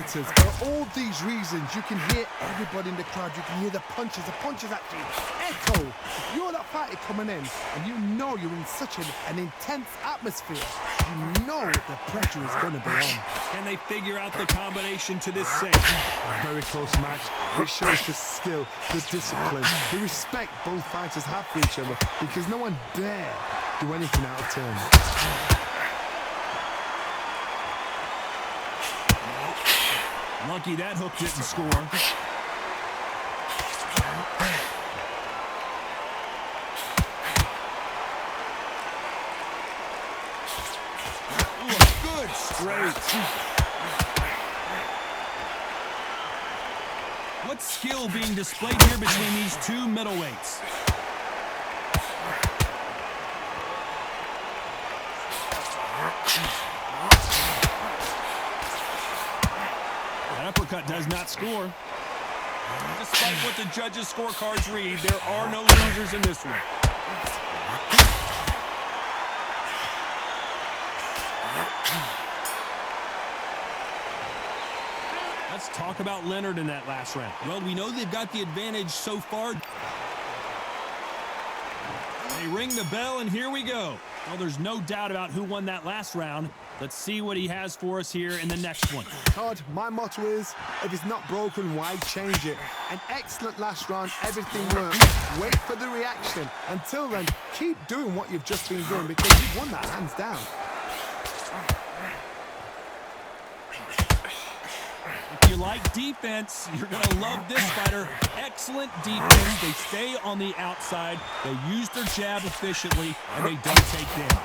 For all these reasons, you can hear everybody in the crowd. You can hear the punches actually echo. If you're that fighter coming in and you know you're in such an intense atmosphere, you know the pressure is going to be on. Can they figure out the combination to this save? Very close match. It shows the skill, the discipline, the respect both fighters have for each other, because no one dare do anything out of turn. Lucky that hook didn't score. Ooh, a good straight. What skill being displayed here between these two middleweights? Uppercut does not score. Despite what the judges' scorecards read, there are no losers in this one. Let's talk about Leonard in that last round. Well, we know they've got the advantage so far. They ring the bell, and here we go. Well, there's no doubt about who won that last round. Let's see what he has for us here in the next one. Todd, my motto is, if it's not broken, why change it? An excellent last round, everything works. Wait for the reaction. Until then, keep doing what you've just been doing, because you've won that hands down. If you like defense, you're going to love this fighter. Excellent defense. They stay on the outside. They use their jab efficiently, and they don't take damage.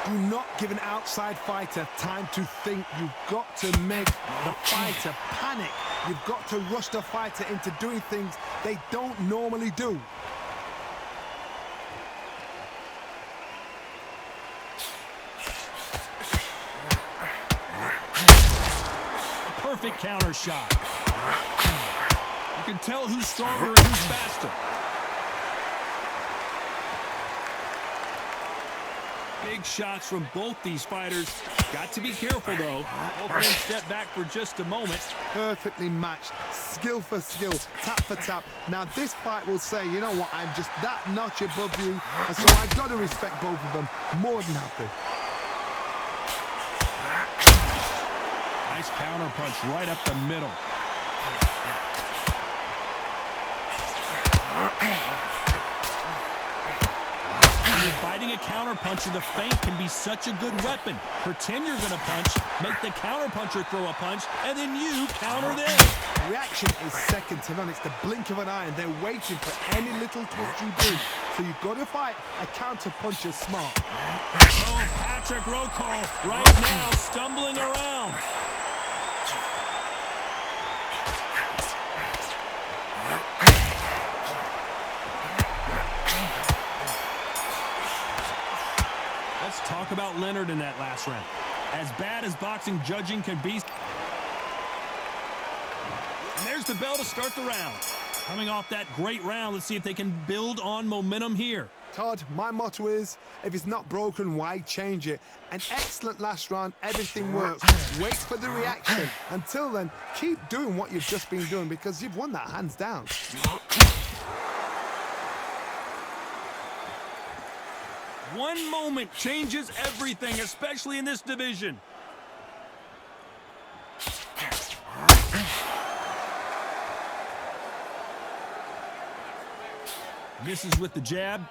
Do not give an outside fighter time to think. You've got to make the fighter panic. You've got to rush the fighter into doing things they don't normally do. A perfect counter shot. You can tell who's stronger and who's faster. Big shots from both these fighters. Got to be careful, though. Both men step back for just a moment. Perfectly matched, skill for skill, tap for tap. Now this fight will say, you know what, I'm just that notch above you, and so I've got to respect both of them. More than happy. Nice counter punch right up the middle. When you're fighting a counter puncher, the feint can be such a good weapon. Pretend you're going to punch, make the counter puncher throw a punch, and then you counter them. Reaction is second to none. It's the blink of an eye, and they're waiting for any little twist you do. So you've got to fight a counter puncher smart. Oh, Patrick Rocco right now stumbling around. Let's talk about Leonard in that last round. As bad as boxing judging can be. And there's the bell to start the round. Coming off that great round, let's see if they can build on momentum here. Todd, my motto is, if it's not broken, why change it? An excellent last round, everything works. Wait for the reaction. Until then, keep doing what you've just been doing, because you've won that hands down. One moment changes everything, especially in this division. Misses with the jab.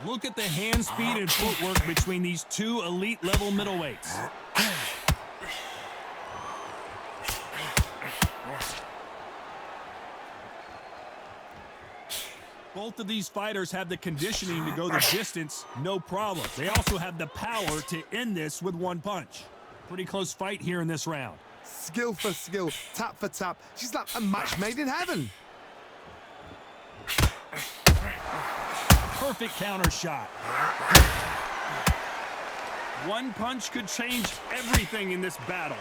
Look at the hand speed and footwork between these two elite-level middleweights. Both of these fighters have the conditioning to go the distance, no problem. They also have the power to end this with one punch. Pretty close fight here in this round. Skill for skill, tap for tap. She's like a match made in heaven. Perfect counter shot. One punch could change everything in this battle.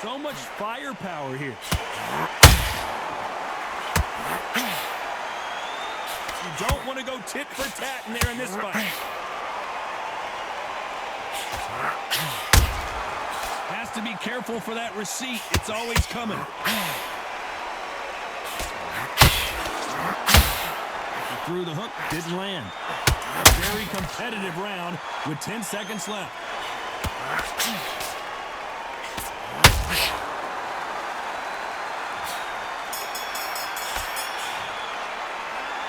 So much firepower here. going to go tit for tat in there in this fight. Has to be careful for that receipt. It's always coming. Through the hook, didn't land. A very competitive round with 10 seconds left.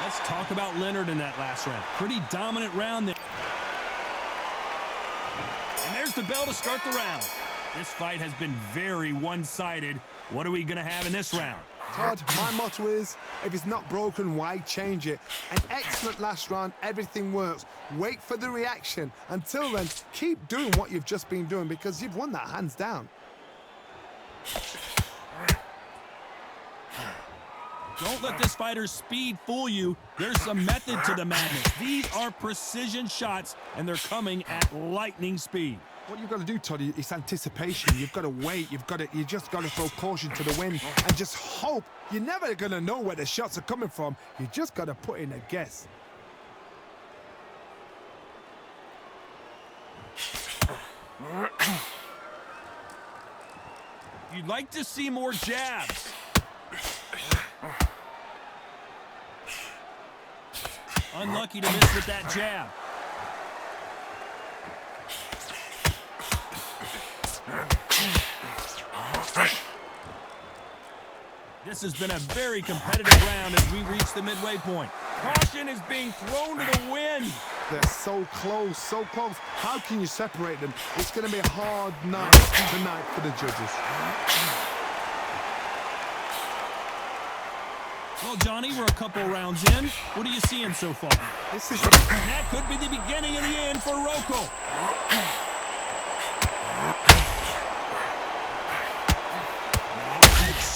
Let's talk about Leonard in that last round. Pretty dominant round there. And there's the bell to start the round. This fight has been very one-sided. What are we going to have in this round? Todd, my motto is, if it's not broken, why change it? An excellent last round, everything works. Wait for the reaction. Until then, keep doing what you've just been doing because you've won that hands down. Don't let this fighter's speed fool you. There's some method to the madness. These are precision shots, and they're coming at lightning speed. What you've got to do, Todd, is anticipation. You've got to wait. You just got to throw caution to the wind and just hope. You're never going to know where the shots are coming from. You just got to put in a guess. You'd like to see more jabs. Unlucky to miss with that jab. This has been a very competitive round as we reach the midway point. Caution is being thrown to the wind. They're so close, so close. How can you separate them? It's going to be a hard night tonight for the judges. Well, Johnny, we're a couple rounds in. What are you seeing so far? This is... And that could be the beginning of the end for Rocco.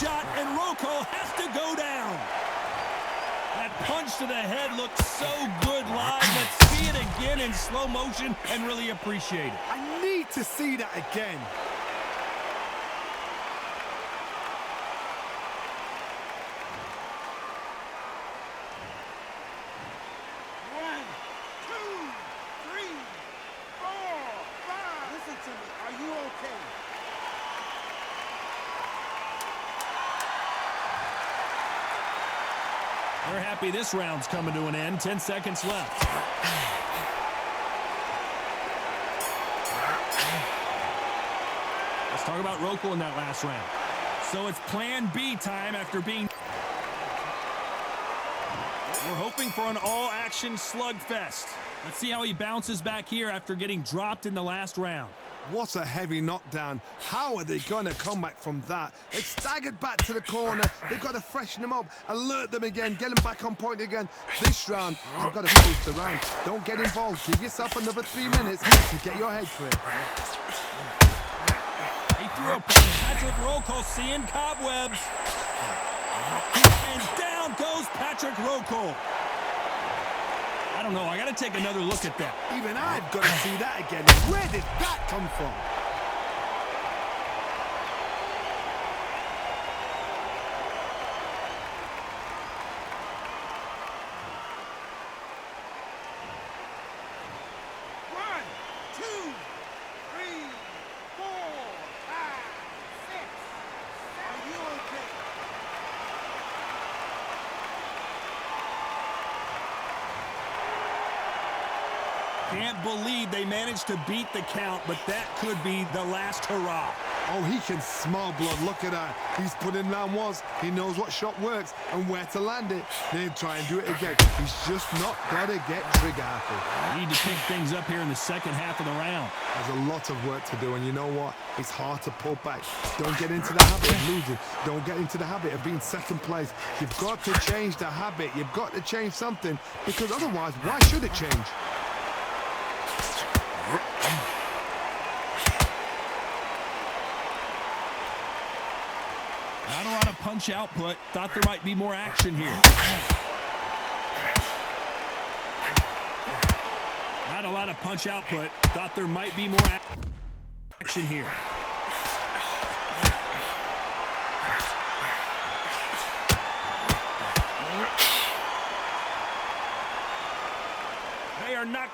Shot, and Rocco has to go down. That punch to the head looked so good live. Let's see it again in slow motion and really appreciate it. I need to see that again. One, two, three, four, five. Listen to me. Are you okay? We're happy this round's coming to an end. 10 seconds left. Let's talk about Rocco in that last round. So it's plan B time after being... We're hoping for an all-action slugfest. Let's see how he bounces back here after getting dropped in the last round. What a heavy knockdown. How are they going to come back from that? They've staggered back to the corner. They've got to freshen them up, alert them again, get them back on point again. This round, you've got to close the round. Don't get involved. Give yourself another 3 minutes to get your head clear. He threw a punch. Patrick Rocco seeing cobwebs. And down goes Patrick Rocco. I don't know. I got to take another look at that. Even I've got to see that again. Where did that come from? One, two, three, four, five, six. Are you okay? Can't believe they managed to beat the count, but that could be the last hurrah. Oh, he can smell blood. Look at that. He's put in round once. He knows what shot works and where to land it. Then try and do it again. He's just not got to get trigger happy. Need to pick things up here in the second half of the round. There's a lot of work to do, and you know what? It's hard to pull back. Don't get into the habit of losing. Don't get into the habit of being second place. You've got to change the habit. You've got to change something, because otherwise, why should it change? Not a lot of punch output. Thought there might be more action here. Not a lot of punch output. Thought there might be more action here.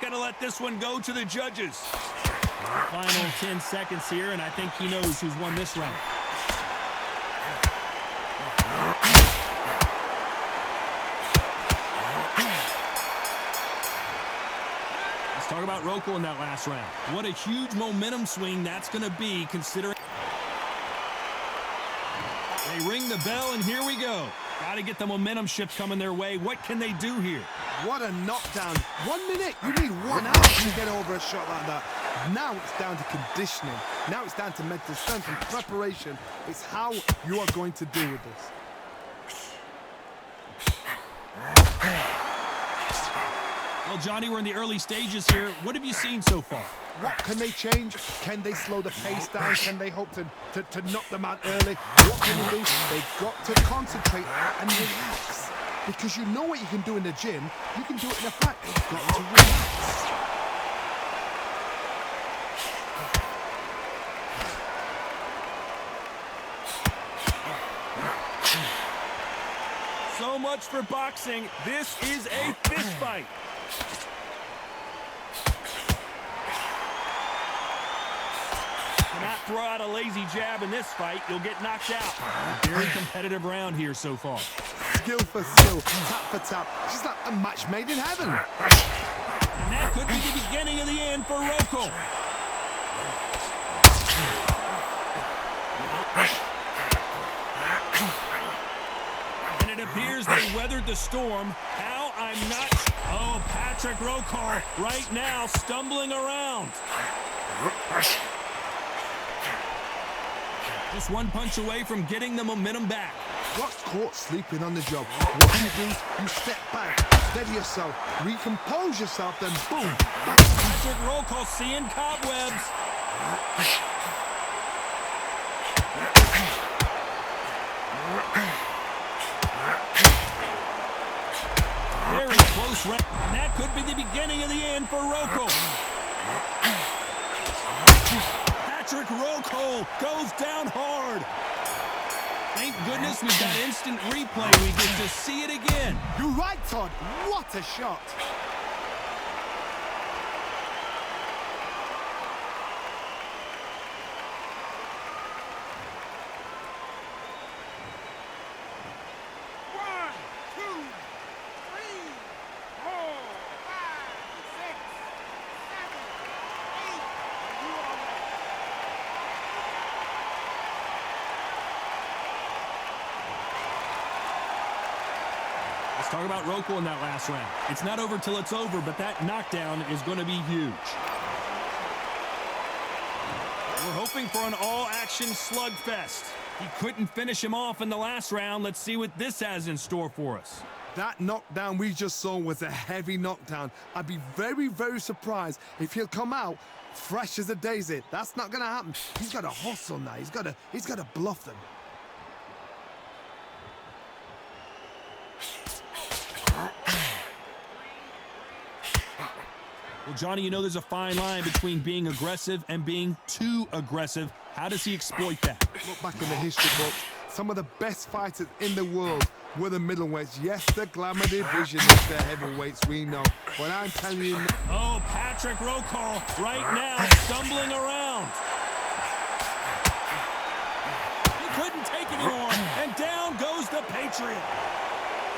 going to let this one go to the judges. Final 10 seconds here, and I think he knows who's won this round. Let's talk about Rokel in that last round. What a huge momentum swing that's going to be, considering... They ring the bell, and here we go. Got to get the momentum shift coming their way. What can they do here? What a knockdown. 1 minute. You need 1 hour to get over a shot like that. Now it's down to conditioning. Now it's down to mental strength and preparation. It's how you are going to deal with this. Well, Johnny, we're in the early stages here. What have you seen so far? What can they change? Can they slow the pace down? Can they hope to knock them out early? What can they do? They've got to concentrate and relax. Because you know what you can do in the gym, you can do it in a fight. They've got to relax. So much for boxing. This is a fist fight. Cannot throw out a lazy jab in this fight. You'll get knocked out. A very competitive round here so far. Skill for skill, tap for tap. Just like a match made in heaven. And that could be the beginning of the end for Rokel. And it appears they weathered the storm. How I'm not... Oh, Patrick Rokel right now stumbling around. Just one punch away from getting the momentum back. Got caught sleeping on the job. What do? You step back, steady yourself, recompose yourself, then boom. Patrick Rokel seeing cobwebs. Very close round. And that could be the beginning of the end for Rokel. Patrick Rokel goes down hard. Thank goodness we've got instant replay. We get to see it again. You're right, Todd. What a shot. Let's talk about Rokel in that last round. It's not over till it's over, but that knockdown is going to be huge. We're hoping for an all-action slugfest. He couldn't finish him off in the last round. Let's see what this has in store for us. That knockdown we just saw was a heavy knockdown. I'd be very, very surprised if he'll come out fresh as a daisy. That's not going to happen. He's got to hustle now. He's got to bluff them. Well, Johnny, you know there's a fine line between being aggressive and being too aggressive. How does he exploit that? Look back in the history books. Some of the best fighters in the world were the middleweights. Yes, the glamour division is the heavyweights, we know. But I'm telling you... Oh, Patrick Rokel right now stumbling around. He couldn't take it anymore, and down goes the Patriot.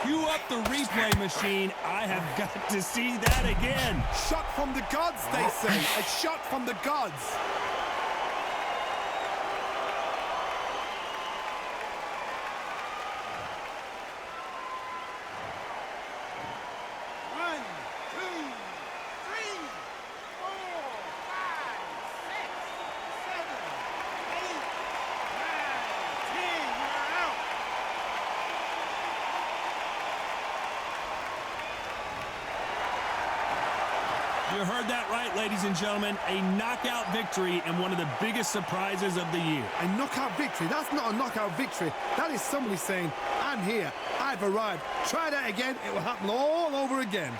Cue up the replay machine. I have got to see that again. Shot from the gods, they say. A shot from the gods. You heard that right, ladies and gentlemen. A knockout victory and one of the biggest surprises of the year. A knockout victory? That's not a knockout victory. That is somebody saying, I'm here, I've arrived. Try that again, it will happen all over again.